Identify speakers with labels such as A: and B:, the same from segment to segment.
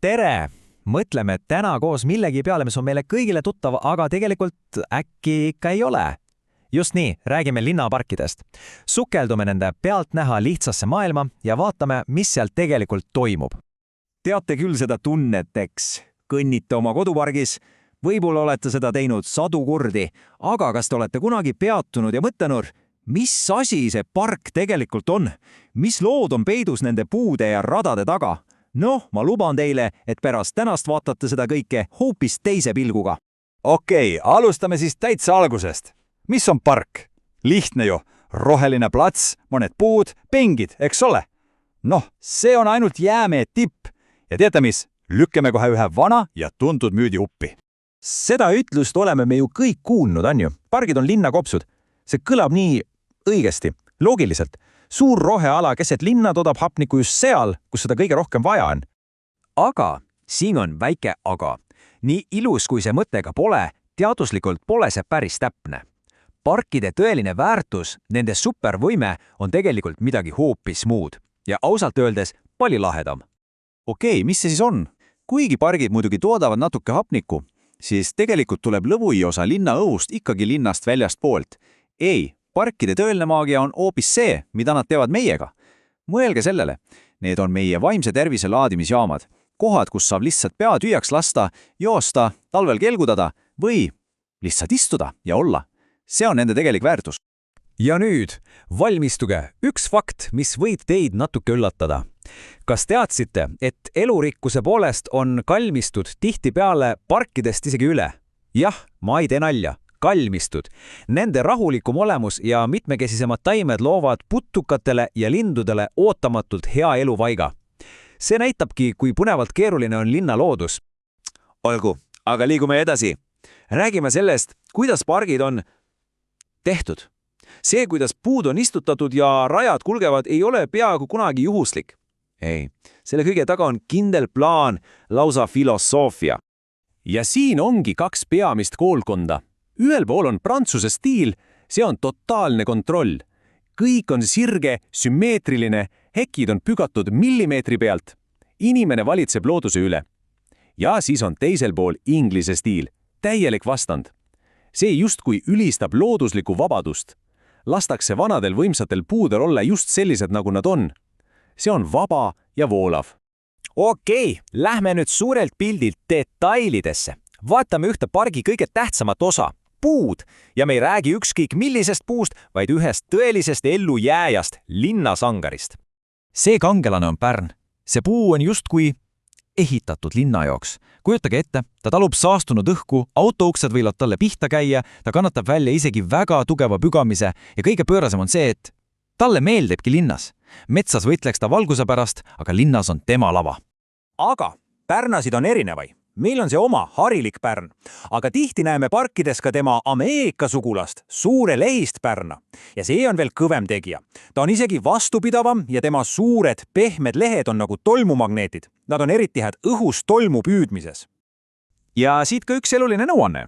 A: tere! Mõtleme täna koos millegi peale, mis on meile kõigile tuttav, aga tegelikult äkki ikka ei ole. Just nii, räägime linnaparkidest. Sukeldume nende pealtnäha lihtsasse maailma ja vaatame, mis seal tegelikult toimub.
B: Teate küll seda tunnet, eks? Kõnnite oma kodupargis, võib-olla olete seda teinud sadu kordi, aga kas te olete kunagi peatunud ja mõtlenud, mis asi see park tegelikult on? Mis lood on peidus nende puude ja radade taga? Noh, ma luban teile, et pärast tänast vaatate seda kõike hoopis teise pilguga.
C: Okei, alustame siis täitsa algusest. Mis on park? Lihtne ju. Roheline plats, mõned puud, pengid, eks ole? Noh, see on ainult jäämee tipp. Ja teate mis? Lükkame kohe ühe vana ja tuntud müüdi uppi.
D: Seda ütlust oleme me ju kõik kuulnud, on ju. Pargid on linnakopsud. See kõlab nii õigesti, loogiliselt. Suur roheala keset linna toodab hapnikku just seal, kus seda kõige rohkem vaja on.
A: Aga siin on väike aga. Nii ilus kui see mõttega pole, teaduslikult pole see päris täpne. Parkide tõeline väärtus, nende supervõime on tegelikult midagi hoopis muud ja ausalt öeldes palju lahedam.
C: Okei, mis see siis on? Kuigi pargid muidugi toodavad natuke hapnikku, siis tegelikult tuleb lõvuiosa linna õhust ikkagi linnast väljast poolt. Ei, parkide tõeline maagia on hoopis see, mida nad teevad meiega. Mõelge sellele, need on meie vaimse tervise laadimisjaamad. Kohad, kus saab lihtsalt pea tühjaks lasta, joosta, talvel kelgudada või lihtsalt istuda ja olla. See on nende tegelik väärtus.
A: Ja nüüd, valmistuge üks fakt, mis võib teid natuke üllatada. Kas teadsite, et elurikkuse poolest on kalmistud tihtipeale parkidest isegi üle? Jah, ma ei tee nalja. Kalmistud. Nende rahulikum olemus ja mitmekesisemad taimed loovad putukatele ja lindudele ootamatult hea eluvaiga. See näitabki, kui põnevalt keeruline on linna loodus.
B: Olgu, aga liigume edasi. Räägime sellest, kuidas pargid on tehtud. See, kuidas puud on istutatud ja rajad kulgevad, ei ole peaaegu kunagi juhuslik. Ei, selle kõige taga on kindel plaan, lausa filosoofia.
E: Ja siin ongi kaks peamist koolkonda. Ühel pool on prantsuse stiil, see on totaalne kontroll. Kõik on sirge, sümmeetriline, hekid on pügatud millimeetri pealt. Inimene valitseb looduse üle. Ja siis on teisel pool inglise stiil, täielik vastand. See justkui ülistab looduslikku vabadust. Lastakse vanadel võimsatel puudel olla just sellised, nagu nad on. See on vaba ja voolav.
A: Okei, lähme nüüd suurelt pildilt detailidesse. Vaatame ühte pargi kõige tähtsamat osa. Puud, ja me ei räägi ükskõik millisest puust, vaid ühest tõelisest ellujääjast, linnasangarist.
D: See kangelane on Pärn. See puu on justkui ehitatud linna jaoks. Kujutage ette, ta talub saastunud õhku, autouksed võivad talle pihta käia, ta kannatab välja isegi väga tugeva pügamise ja kõige pöörasem on see, et talle meeldibki linnas. Metsas võitleks ta valguse pärast, aga linnas on tema lava.
B: Aga Pärnasid on erinevai. Meil on see oma harilik Pärn, aga tihti näeme parkides ka tema Ameerika sugulast, suure lehist Pärna. Ja see on veel kõvem tegija. Ta on isegi vastupidavam ja tema suured, pehmed lehed on nagu tolmumagneetid. Nad on eriti head õhus tolmu püüdmises.
D: Ja siit ka üks eluline nõuanne.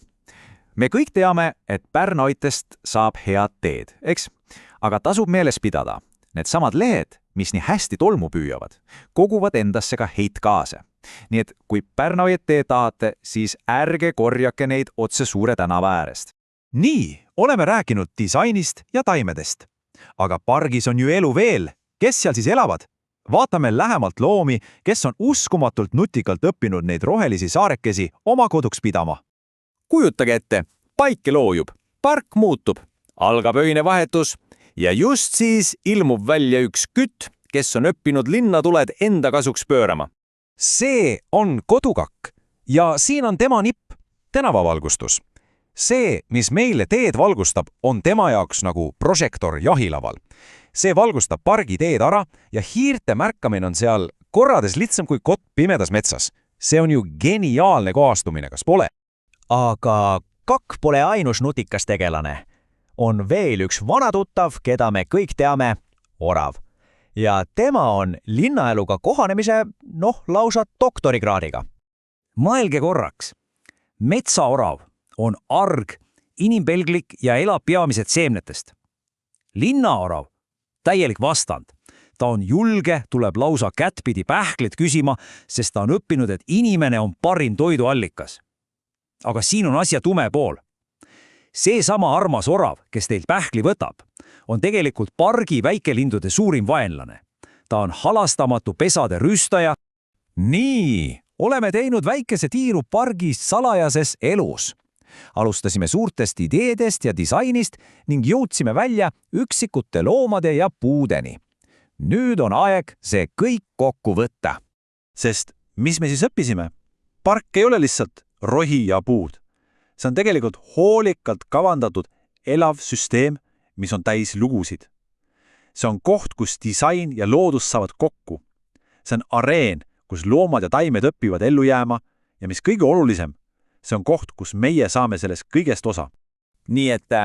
D: Me kõik teame, et Pärnaoitest saab head teed, eks? Aga tasub meeles pidada. Need samad lehed, mis nii hästi tolmu püüavad, koguvad endasse ka heitgaase. Nii et kui Pärnaoiet teed tahate, siis ärge korjake neid otse suure tänava äärest. Nii, oleme rääkinud disainist ja taimedest. Aga pargis on ju elu veel. Kes seal siis elavad? Vaatame lähemalt loomi, kes on uskumatult nutikalt õppinud neid rohelisi saarekesi oma koduks pidama.
E: Kujutage ette, paike loojub, park muutub, algab öine vahetus ja just siis ilmub välja üks kütt, kes on õppinud linnatuled enda kasuks pöörama.
D: See on kodukakk ja siin on tema nipp, tänavavalgustus. See, mis meile teed valgustab, on tema jaoks nagu prožektor jahilaval. See valgustab pargi teed ära ja hiirte märkamine on seal korrades lihtsam kui kott pimedas metsas. See on ju geniaalne kohastumine, kas pole?
A: Aga kakk pole ainus nutikas tegelane. On veel üks vanatuttav, keda me kõik teame, orav. Ja tema on linnaeluga kohanemise, lausa doktorikraadiga. Mõelge korraks. Metsaorav on arg, inimpelglik ja elab peamiselt seemnetest. Linnaorav, täielik vastand. ta on julge, tuleb lausa kättpidi pähklit küsima, sest ta on õppinud, et inimene on parim toiduallikas. Aga siin on asja tume pool. Seesama armas orav, kes teilt pähkli võtab, on tegelikult pargi väikelindude suurim vaenlane. Ta on halastamatu pesade rüstaja.
D: Nii, oleme teinud väikese tiiru pargis salajases elus. Alustasime suurtest ideedest ja disainist ning jõudsime välja üksikute loomade ja puudeni. Nüüd on aeg see kõik kokku võtta.
F: Sest mis me siis õppisime? Park ei ole lihtsalt rohi ja puud. See on tegelikult hoolikalt kavandatud elav süsteem, mis on täis lugusid. See on koht, kus disain ja loodus saavad kokku. See on areen, kus loomad ja taimed õpivad ellu jääma ja mis kõige olulisem, see on koht, kus meie saame sellest kõigest osa.
B: Nii et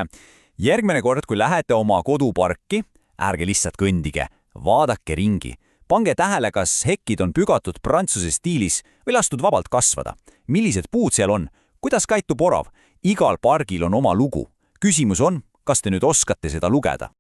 B: järgmine kord, kui lähete oma koduparki, ärge lihtsalt kõndige, vaadake ringi. Pange tähele, kas hekid on pügatud prantsuse stiilis või lastud vabalt kasvada. Millised puud seal on? Kuidas käitub orav? Igal pargil on oma lugu. Küsimus on, kas te nüüd oskate seda lugeda?